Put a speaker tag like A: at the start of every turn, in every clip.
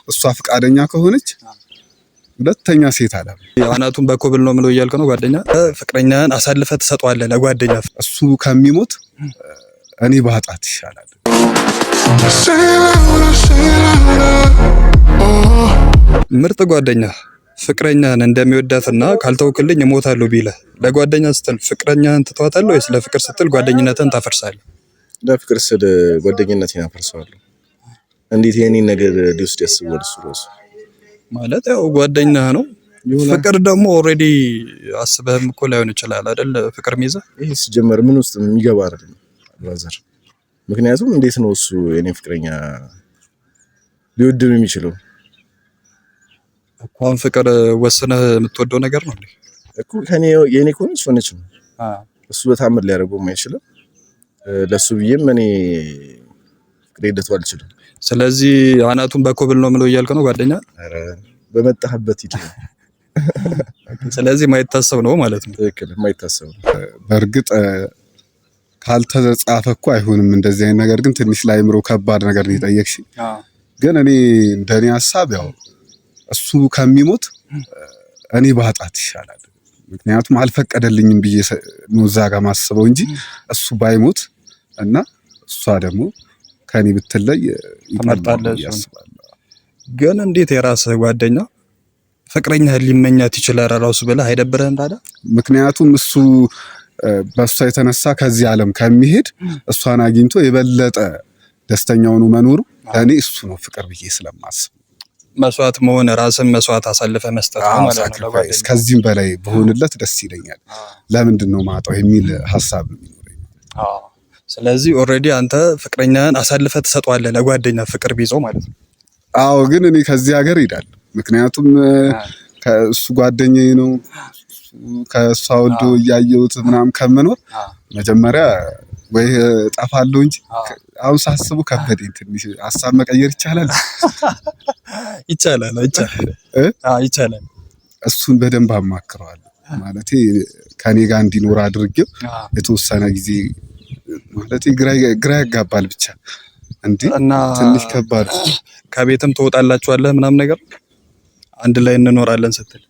A: እሷ ፍቃደኛ ከሆነች ሁለተኛ ሴት አለ።
B: አናቱን በኮብል ነው ምለው እያልከ ነው ጓደኛ ፍቅረኛን አሳልፈ ትሰጠዋለህ ለጓደኛ
A: እሱ ከሚሞት እኔ ባጣት ይሻላል።
B: ምርጥ ጓደኛ ፍቅረኛን እንደሚወዳትና ካልተውክልኝ እሞታለሁ ቢልህ ለጓደኛ ስትል ፍቅረኛን ትተዋታለህ ወይስ ለፍቅር ስትል ጓደኝነትን ታፈርሳለህ?
C: ለፍቅር ስል ጓደኝነትን አፈርሰዋለሁ። እንዴት የኔን ነገር ሊወስድ ያስባል? እሱ ራሱ ማለት
B: ያው ጓደኛ ነው። ፍቅር ደግሞ ኦልሬዲ አስበህም እኮ ላይሆን ይችላል አይደል? ፍቅር ሚይዘህ
C: ይሄ ሲጀመር ምን ውስጥ የሚገባ አይደለም ብራዘር። ምክንያቱም እንዴት ነው እሱ የኔ ፍቅረኛ ሊወድም የሚችለው?
B: እንኳን ፍቅር ወስነህ የምትወደው ነገር ነው እንዴ
C: እኮ ከኔ የኔ ኮንች ሆነች ነው። እሱ በታምር ሊያደርገው የማይችለው ለሱ ብዬም እኔ ፍቅሬ ልተው አልችልም።
B: ስለዚህ አናቱን በኮብል ነው ምለው እያልከ ነው ጓደኛ?
C: አረ በመጣህበት ሂድ።
B: ስለዚህ ማይታሰብ ነው ማለት ነው።
C: ትክክል፣ ማይታሰብ ነው።
A: በእርግጥ ካልተጻፈ እኮ አይሆንም እንደዚህ አይነት ነገር። ግን ትንሽ ላይምሮ ከባድ ነገር ነው የጠየቅሽ። ግን እኔ እንደኔ ሐሳብ ያው እሱ ከሚሞት እኔ ባጣት ይሻላል። ምክንያቱም አልፈቀደልኝም ብዬ ነው እዛ ጋር ማስበው እንጂ እሱ ባይሞት እና እሷ ደግሞ ከኔ ብትለይ
B: ተመርጣለህ ያስባል። ግን እንዴት የራስህ ጓደኛ ፍቅረኛ ሊመኛት ይችላል ራሱ ብለህ አይደብርህም ታዲያ?
A: ምክንያቱም እሱ በእሷ የተነሳ ከዚህ ዓለም ከሚሄድ እሷን አግኝቶ የበለጠ ደስተኛው ነው መኖሩ ለኔ እሱ ነው ፍቅር ብዬ ስለማስብ
B: መስዋዕት መሆን ራስን መስዋዕት አሳልፈ መስጠት ነው ማለት ነው።
A: ከዚህም በላይ በሆነለት ደስ ይለኛል። ለምንድን ነው ማጣው የሚል ሐሳብ ነው የሚኖረኝ።
B: ስለዚህ ኦልሬዲ አንተ ፍቅረኛን አሳልፈ ትሰጠዋለህ ለጓደኛ ፍቅር ቢይዘው ማለት ነው።
A: አዎ፣ ግን እኔ ከዚህ ሀገር እሄዳለሁ። ምክንያቱም ከእሱ ጓደኛዬ ነው። ከእሷ ወልዶ እያየሁት ምናምን ከመኖር መጀመሪያ ወይ ጠፋለሁ እንጂ አሁን ሳስቡ ከበደኝ ትንሽ። ሐሳብ መቀየር ይቻላል?
B: ይቻላል።
A: እሱን በደንብ አማክረዋለሁ። ማለቴ ከኔ ጋር እንዲኖር አድርጌው የተወሰነ ጊዜ ማለቴ ግራ ያጋባል ብቻ እንዴ ትንሽ ከባድ።
B: ከቤትም ትወጣላችኋለህ ምናምን ነገር አንድ ላይ እንኖራለን ስትል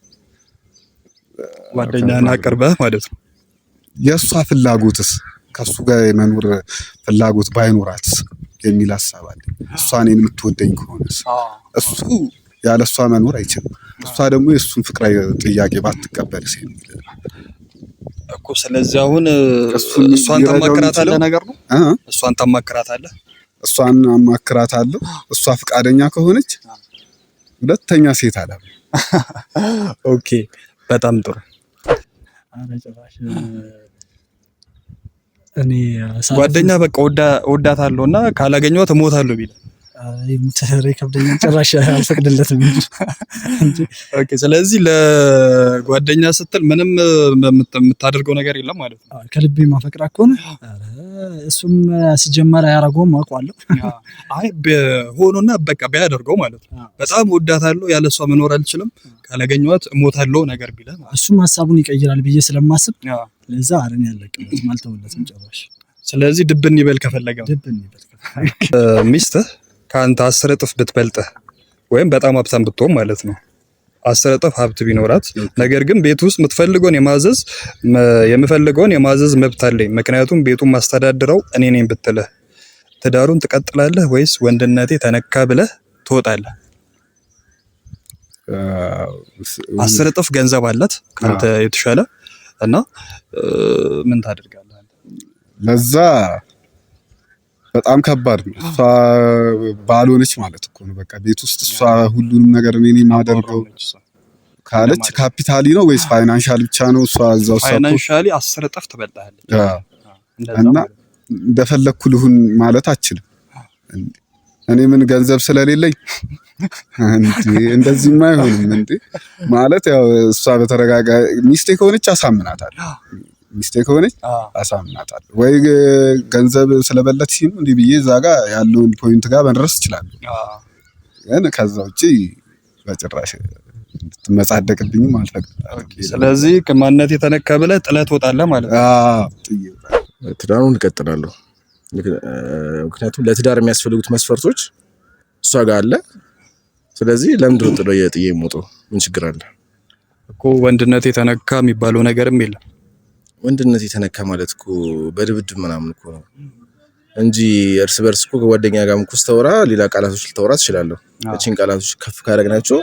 B: ጓደኛህን አቅርበህ ማለት ነው።
A: የእሷ ፍላጎትስ ከሱ ጋር የመኖር ፍላጎት ባይኖራትስ የሚል ሐሳብ አለ። እሷ እኔን የምትወደኝ ከሆነስ እሱ ያለ እሷ መኖር አይችልም። እሷ ደግሞ የእሱን ፍቅር ጥያቄ ባትቀበልስ የሚል
B: እኮ። ስለዚህ አሁን እሷን ታማክራታለህ ነገር ነው። እሷን ታማክራታለህ?
A: እሷን አማክራታለሁ። እሷ ፍቃደኛ ከሆነች ሁለተኛ ሴት አለ።
B: ኦኬ፣ በጣም ጥሩ።
D: እኔ
B: ጓደኛ በቃ ወዳታለሁ እና ካላገኘኋት እሞታለሁ ቢል
D: የምትሰራ ከብደኛ ጭራሽ አልፈቅድለትም እንጂ።
B: ኦኬ፣ ስለዚህ ለጓደኛ ስትል ምንም የምታደርገው ነገር የለም ማለት ነው።
D: ከልቤ ማፈቅራ ከሆነ እሱም ሲጀመር አያረገውም አውቀዋለሁ።
B: አይ ሆኖና በቃ ቢያደርገው ማለት ነው። በጣም ወዳታለሁ ያለሷ መኖር አልችልም ካላገኘኋት እሞታለሁ ነገር ቢል
D: እሱም ሐሳቡን ይቀይራል ብዬ ስለማስብ ለዛ አረን ያለቀበት ማልተውለትም ጭራሽ።
B: ስለዚህ ድብን ይበል ከፈለገ ሚስትህ ከአንተ 10 እጥፍ ብትበልጥህ ወይም በጣም ሀብታም ብትሆን ማለት ነው 10 እጥፍ ሀብት ቢኖራት ነገር ግን ቤት ውስጥ የምፈልገውን የማዘዝ መብት አለኝ ምክንያቱም ቤቱን ማስተዳድረው እኔ ነኝ ብትልህ ትዳሩን ትቀጥላለህ ወይስ ወንድነቴ ተነካ ብለህ ትወጣለህ? 10 እጥፍ ገንዘብ አላት ካንተ የተሻለ እና ምን ታደርጋለህ?
A: ለዛ በጣም ከባድ ነው። እሷ ባልሆነች ማለት እኮ ነው በቃ ቤት ውስጥ እሷ ሁሉንም ነገር እኔ ነኝ የማደርገው ካለች ካፒታሊ ነው ወይስ ፋይናንሻል ብቻ ነው? እሷ እዛው
B: ፋይናንሻሊ 10 እጥፍ ትበልጣለች
A: እና እንደፈለኩ ልሁን ማለት አችልም። እኔ ምን ገንዘብ ስለሌለኝ እንደዚህማ አይሆንም እንዴ ማለት ያው እሷ በተረጋጋ ሚስቴክ ሆነች አሳምናታለሁ። ሚስቴክ ሆነች አሳምናታለሁ ወይ ገንዘብ ስለበለት ሲሉ እንዴ ብዬ እዛ ጋር ያለውን ፖይንት ጋር መድረስ ይችላል። ግን ከዛ ውጪ በጭራሽ እንድትመጻደቅብኝም አልፈቅድም።
B: ስለዚህ ከማንነት የተነካ ብለህ ጥለት ወጣለህ ማለት ነው።
C: ትዳሩን እቀጥላለሁ። ምክንያቱም ለትዳር የሚያስፈልጉት መስፈርቶች እሷ ጋር አለ። ስለዚህ ለምንድን ነው ጥሎ የጥዬ ሞቶ ምን ችግር አለ
B: እኮ? ወንድነት የተነካ የሚባለው ነገርም የለም።
C: ወንድነት የተነካ ማለት እኮ በድብድብ ምናምን እኮ ነው እንጂ እርስ በርስ እኮ ከጓደኛ ጋርም እኮ ስተወራ ሌላ ቃላቶች ልታወራ ትችላለህ። እቺን ቃላቶች ከፍ ካደረግናቸው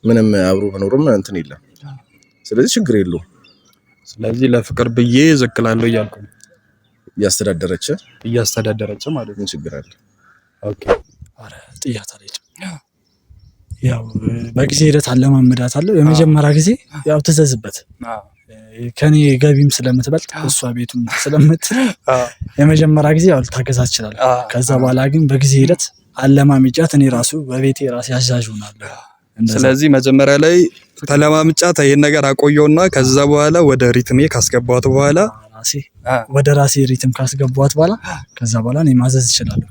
C: ምንም አብሮ መኖርም እንትን የለም። ስለዚህ ችግር የለውም።
B: ስለዚህ ለፍቅር ብዬ ዘክላለሁ እያልኩ ነው። እያስተዳደረች ማለት
C: ምን ችግር አለ?
B: ኦኬ።
D: አረ ጥያት አለች። ያው በጊዜ ሂደት አለማመዳታለሁ። የመጀመሪያ ጊዜ ያው ትዘዝበት ከኔ ገቢም ስለምትበልጥ እሷ ቤቱም ስለምትል የመጀመሪያ ጊዜ ያው ልታገዛት ይችላል። ከዛ በኋላ ግን በጊዜ ሂደት አለማምጫት እኔ ራሱ በቤቴ ራሴ አዛዥ ሆናለሁ።
B: ስለዚህ መጀመሪያ ላይ ተለማምጫት ይሄን ነገር አቆየውና ከዛ በኋላ ወደ ሪትሜ ካስገባዋት በኋላ
D: ወደ ራሴ ሪትም ካስገባዋት በኋላ ከዛ በኋላ እኔ ማዘዝ እችላለሁ።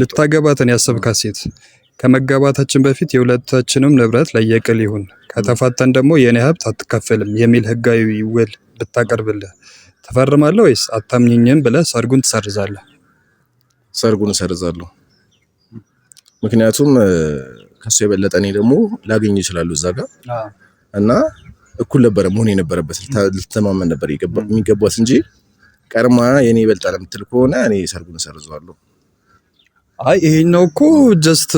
B: ልታገባትን ያሰብካት ሴት ከመጋባታችን በፊት የሁለታችንም ንብረት ለየቅል ይሁን፣ ከተፋተን ደግሞ የኔ ሀብት አትካፈልም የሚል ህጋዊ ውል ብታቀርብልህ ትፈርማለህ ወይስ አታምኝኝም ብለህ ሰርጉን ትሰርዛለህ?
C: ሰርጉን እሰርዛለሁ። ምክንያቱም ከሱ የበለጠ እኔ ደግሞ ላገኝ ይችላል እዛ ጋር እና እኩል ነበር መሆን የነበረበት። ልተማመን ነበር የሚገባት እንጂ ቀርማ የኔ ይበልጣል የምትል ከሆነ እኔ ሰርጉን እሰርዘዋለሁ።
B: አይ ይሄኛው እኮ ጀስት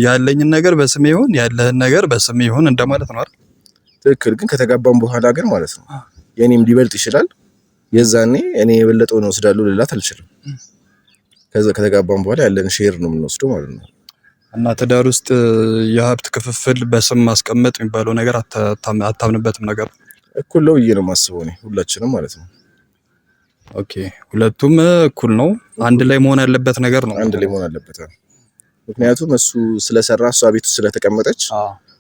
B: ያለኝን ነገር በስሜ ይሁን ያለህን ነገር በስሜ ይሁን እንደማለት ነው አይደል?
C: ትክክል። ግን ከተጋባን በኋላ ግን ማለት ነው የኔም ሊበልጥ ይችላል። የዛኔ እኔ የበለጠውን ወስዳለሁ ልላት አልችልም። ከዛ ከተጋባን በኋላ ያለን ሼር ነው የምንወስደው ማለት ነው።
B: እና ትዳር ውስጥ የሀብት ክፍፍል በስም ማስቀመጥ የሚባለው ነገር አታምንበትም? ነገር
C: እኩል ነው ብዬ ነው የማስበው እኔ፣ ሁላችንም ማለት ነው።
B: ኦኬ፣ ሁለቱም እኩል ነው። አንድ ላይ መሆን ያለበት ነገር ነው።
C: አንድ ላይ መሆን አለበት። ምክንያቱም እሱ ስለሰራ እሷ ቤት ውስጥ ስለተቀመጠች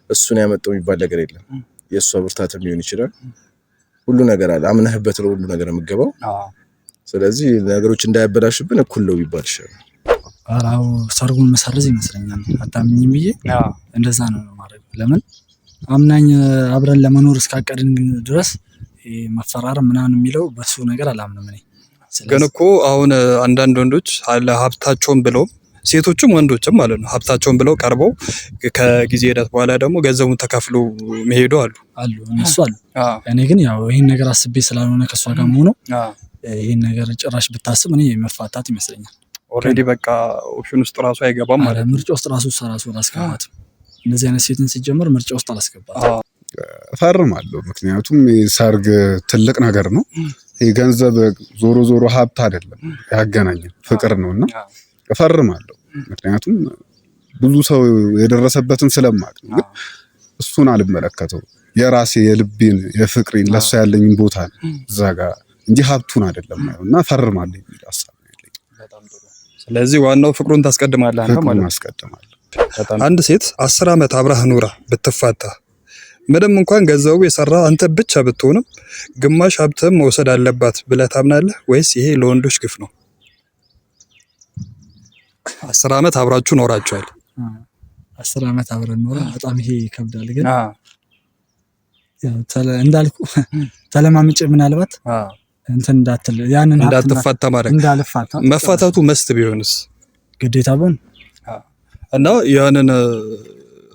C: እሱን ያመጣው የሚባል ነገር የለም። የእሷ ብርታትም ሊሆን ይችላል። ሁሉ ነገር አለ። አምነህበት ነው ሁሉ ነገር የምትገባው። ስለዚህ ነገሮች እንዳያበላሽብን እኩል ነው ቢባል ይሻላል።
D: አራው ሰርጉን መሰርዝ ይመስለኛል። አታምኝም ብዬ እንደዛ ነው ማድረግ። ለምን አምናኝ አብረን ለመኖር እስካቀድን ድረስ መፈራረም ምናምን የሚለው በሱ ነገር አላምንም እኔ።
B: ግን እኮ አሁን አንዳንድ ወንዶች ሀብታቸውን ብለው ሴቶችም ወንዶችም ማለት ነው ሀብታቸውን ብለው ቀርበው ከጊዜ ሂደት በኋላ ደግሞ ገንዘቡን ተካፍሎ መሄዱ አሉ
D: እነሱ አሉ። እኔ ግን ያው ይሄን ነገር አስቤ ስላልሆነ ከሷ ጋር ሆኖ ይሄን ነገር ጭራሽ ብታስብ እኔ መፋታት ይመስለኛል።
B: ኦልሬዲ በቃ ኦፕሽን ውስጥ ራሱ አይገባም ማለት ነው።
D: ምርጫ ውስጥ ራሱ አላስገባትም። እንደዚህ አይነት ሴትን ሲጀምር ምርጫ ውስጥ አላስገባትም።
A: እፈርማለሁ። ምክንያቱም ሰርግ ትልቅ ነገር ነው። ገንዘብ ዞሮ ዞሮ ሀብት አይደለም ያገናኘን ፍቅር ነውና እፈርማለሁ። ምክንያቱም ብዙ ሰው የደረሰበትን ስለማቅ ነው። ግን እሱን አልመለከተው የራሴ የልቤን የፍቅሬን ለሷ ያለኝን ቦታ እዛ ጋር እንጂ ሀብቱን አይደለም እና እፈርማለሁ የሚል ሀሳብ ነው ያለኝ።
B: ስለዚህ ዋናው ፍቅሩን ታስቀድማለህ አንተ ማለት ነው?
A: አስቀድማለሁ።
B: አንድ ሴት 10 ዓመት አብራህ ኑራ ብትፋታ ምንም እንኳን ገንዘቡ የሰራ አንተ ብቻ ብትሆንም ግማሽ ሀብትም መውሰድ አለባት ብለህ ታምናለህ ወይስ ይሄ ለወንዶች ግፍ ነው? 10 ዓመት አብራችሁ ኖራችኋል።
D: 10 ዓመት አብረን ኖራ በጣም ይሄ ይከብዳል። ግን እንዳልኩ ተለማምጬ ምናልባት እንትን እንዳትል ያንን
B: እንዳትፋታ ማለት
D: እንዳልፋታ
B: መፋታቱ መስት ቢሆንስ
D: ግዴታ ቢሆን
B: እና ያንን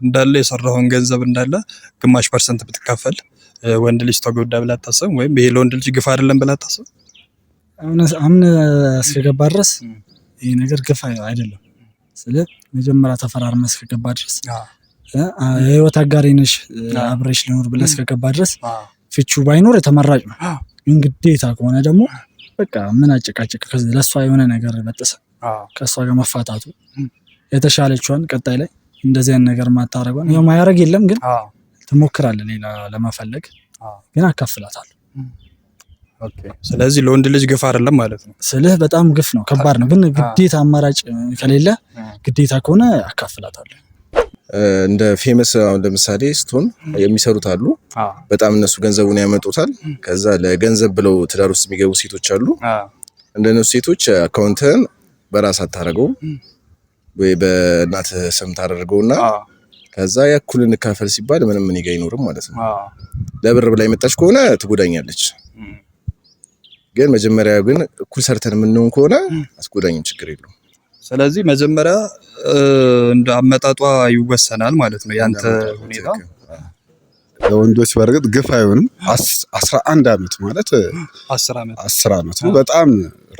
B: እንዳለ የሰራውን ገንዘብ እንዳለ ግማሽ ፐርሰንት ብትካፈል ወንድ ልጅ ተጎዳ ብላ አታስብም? ወይም ይሄ ለወንድ ልጅ ግፍ አይደለም ብላ አታስብም?
D: አምነ እስከገባ ድረስ ይሄ ነገር ግፍ አይደለም። ስለዚህ መጀመሪያ ተፈራርመህ እስከገባ ድረስ የህይወት አጋሪ ነሽ አብረሽ ልኖር ብለህ እስከገባ ድረስ ፍቹ ባይኖር የተመራጭ ነው። ግን ግዴታ ከሆነ ደግሞ በቃ ምን አጨቃጨቅ ለሷ የሆነ ነገር በጥሰ ከሷ ጋር መፋታቱ የተሻለችዋን ቀጣይ ላይ እንደዚህ አይነት ነገር ማታረጋን ያው ማያረግ የለም ግን ትሞክራለህ ሌላ ለመፈለግ ግን አካፍላታለሁ።
B: ኦኬ ስለዚህ ለወንድ ልጅ ግፍ አይደለም ማለት ነው።
D: ስለዚህ በጣም ግፍ ነው፣ ከባድ ነው። ግን ግዴታ አማራጭ ከሌለ ግዴታ ከሆነ አካፍላታለሁ።
C: እንደ ፌመስ አሁን ለምሳሌ ስቶን የሚሰሩት አሉ። በጣም እነሱ ገንዘቡን ያመጡታል። ከዛ ለገንዘብ ብለው ትዳር ውስጥ የሚገቡ ሴቶች አሉ። እንደነሱ ሴቶች አካውንትን በራስ አታረገው ወይ በእናት ስም ታደርገውና ከዛ ያኩል እንካፈል ሲባል ምንም ምን ይገይኖርም ማለት ነው። ለብር ብላ የመጣች ከሆነ ትጎዳኛለች። ግን መጀመሪያ ግን እኩል ሰርተን የምንሆን ከሆነ አስጎዳኝም ችግር የለውም።
B: ስለዚህ መጀመሪያ እንደ አመጣጧ ይወሰናል ማለት ነው ያንተ ሁኔታ።
A: ለወንዶች በርግጥ ግፍ አይሆንም። 11 ዓመት ማለት 10 ዓመት ነው። በጣም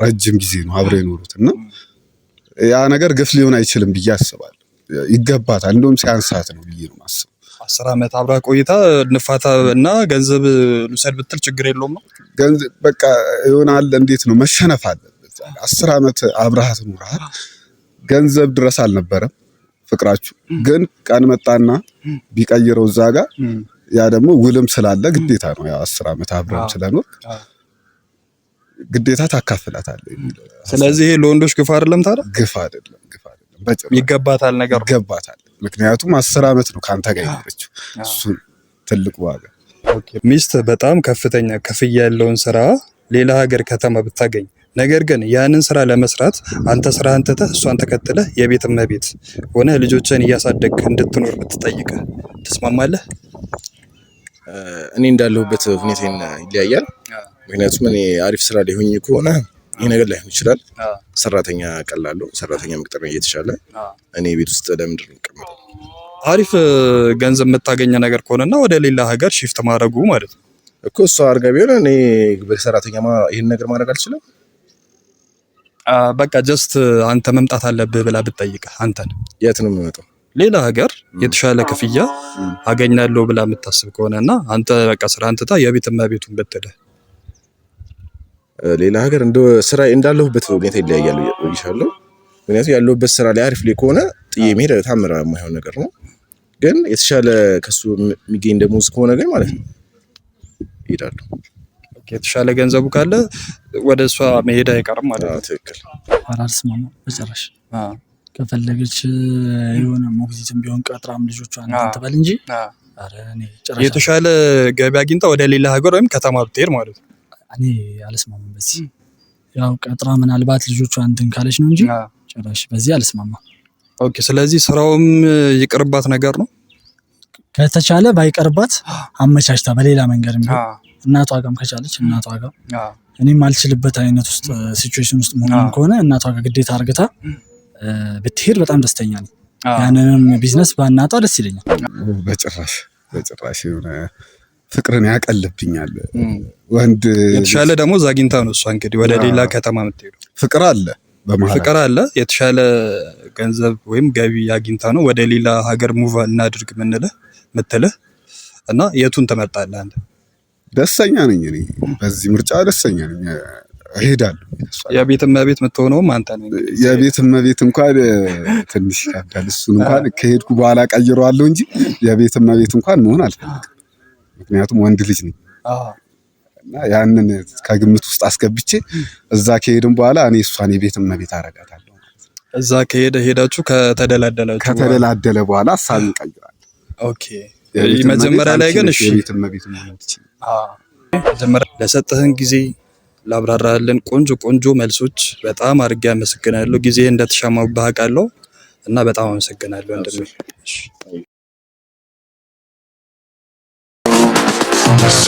A: ረጅም ጊዜ ነው አብረው የኖሩት እና ያ ነገር ግፍ ሊሆን አይችልም ብዬ አስባለሁ። ይገባታል፣ እንደውም ሲያንሳት ነው ብዬ ነው የማስበው።
B: 10 ዓመት አብራ ቆይታ ንፋታ እና ገንዘብ ልውሰድ ብትል ችግር የለውም ነው
A: ገንዘብ በቃ ይሆናል። እንዴት ነው መሸነፍ አለበት። 10 ዓመት አብረሃት ኖረሃል። ገንዘብ ድረስ አልነበረም ፍቅራችሁ፣ ግን ቀን መጣና ቢቀይረው እዛ ጋር ያ ደግሞ ውልም ስላለ ግዴታ ነው። ያ 10 ዓመት አብረን ስለኖር ግዴታ ታካፍላታለህ።
B: ስለዚህ ይሄ ለወንዶች ግፍ አይደለም ታዲያ?
A: ግፍ አይደለም፣ ግፍ አይደለም። በጭራሽ
B: ይገባታል፣ ነገር
A: ይገባታል። ምክንያቱም 10 ዓመት ነው ካንተ ጋር የኖረችው። እሱ ትልቁ ዋጋ።
B: ሚስት በጣም ከፍተኛ ክፍያ ያለውን ስራ ሌላ ሀገር ከተማ ብታገኝ፣ ነገር ግን ያንን ስራ ለመስራት አንተ ስራህን ትተህ እሷን ተከትለህ የቤት እመቤት ሆነ ልጆችን እያሳደግ እንድትኖር ብትጠይቅ ትስማማለህ?
C: እኔ እንዳለሁበት ሁኔታ ይለያያል። ምክንያቱም እኔ አሪፍ ስራ ላይ ሆኜ ከሆነ ይሄ ነገር ላይሆን ይችላል። ሰራተኛ ቀላለሁ፣ ሰራተኛ መቅጠር እየተሻለ እኔ ቤት ውስጥ ለምንድን ነው የምቀመጠው?
B: አሪፍ ገንዘብ የምታገኘ ነገር ከሆነና ወደ ሌላ ሀገር ሺፍት ማድረጉ ማለት ነው
C: እኮ። እሷ አድርጋ ቢሆን እኔ በሰራተኛ ይሄን ነገር ማድረግ አልችልም።
B: በቃ ጀስት አንተ መምጣት አለብህ ብላ ብትጠይቅህ አንተን
C: የት ነው የምመጣው?
B: ሌላ ሀገር የተሻለ ክፍያ አገኛለሁ ብላ የምታስብ ከሆነና አንተ በቃ ስራህን ትታ የቤት እመቤቱን ብትልህ
C: ሌላ ሀገር እንደ ስራ እንዳለሁበት ሁኔታ ይለያያል ይሻለው። ምክንያቱም ያለሁበት ስራ ላይ አሪፍ ላይ ከሆነ ጥዬ መሄድ ታምራ የማይሆን ነገር ነው። ግን የተሻለ ከሱ የሚገኝ ደሞዝ ከሆነ ግን ማለት ነው እሄዳለሁ።
B: የተሻለ ገንዘቡ ካለ ወደ እሷ መሄድ አይቀርም ማለት ነው።
C: ትክክል።
D: አልስማማም በጭራሽ። ከፈለገች የሆነ ሞግዚትም ቢሆን ቀጥራም ልጆቿን ትበል እንጂ
B: የተሻለ ገቢ አግኝታ ወደ ሌላ ሀገር ወይም ከተማ ብትሄድ ማለት ነው።
D: እኔ አልስማማም በዚህ። ያው ቀጥራ ምናልባት ልጆቿን እንትን ካለች ነው እንጂ ጭራሽ በዚህ አልስማማም።
B: ኦኬ። ስለዚህ ስራውም ይቅርባት ነገር ነው።
D: ከተቻለ ባይቀርባት አመቻችታ በሌላ መንገድ ቢሆን እናቷ ጋርም ከቻለች እናቷ ጋር እኔም አልችልበት አይነት ውስጥ ሲቹዌሽን ውስጥ መሆን ከሆነ እናቷ ጋር ግዴታ አርግታ ብትሄድ በጣም ደስተኛ ነኝ። ያንንም ቢዝነስ ባናጣ ደስ ይለኛል።
A: በጭራሽ በጭራሽ የሆነ ፍቅርን ያቀልብኛል። ወንድ
B: የተሻለ ደግሞ አግኝታ ነው እሷ እንግዲህ ወደ ሌላ ከተማ የምትሄዱ።
A: ፍቅር አለ በመሃል
B: ፍቅር አለ። የተሻለ ገንዘብ ወይም ገቢ አግኝታ ነው ወደ ሌላ ሀገር ሙቭ እናድርግ ምትልህ እና የቱን ትመርጣለህ አንተ?
A: ደስተኛ ነኝ እኔ በዚህ ምርጫ ደስተኛ ነኝ። እሄዳለሁ።
B: የቤት እመቤት የምትሆነውም አንተ ነህ።
A: የቤት እመቤት እንኳን ትንሽ ይከብዳል። እሱን እንኳን ከሄድኩ በኋላ ቀይረዋለሁ እንጂ የቤት እመቤት እንኳን መሆን አልፈልግም። ምክንያቱም ወንድ ልጅ ነኝ እና ያንን ከግምት ውስጥ አስገብቼ እዛ ከሄድን በኋላ እኔ እሷን የቤት እመቤት አረጋታለሁ።
B: እዛ ሄዳችሁ
A: ከተደላደለ በኋላ ሀሳብ እንቀይራለን።
B: ኦኬ። መጀመሪያ ላይ ግን እሺ
A: የቤት እመቤት መሆን ትችላለህ።
B: መጀመሪያ ለሰጠህን ጊዜ ላብራራልን ቆንጆ መልሶች በጣም አድርጌ አመሰግናለሁ። ጊዜ እንደተሻማብህ አውቃለሁ እና በጣም አመሰግናለሁ ወንድሜ። እሺ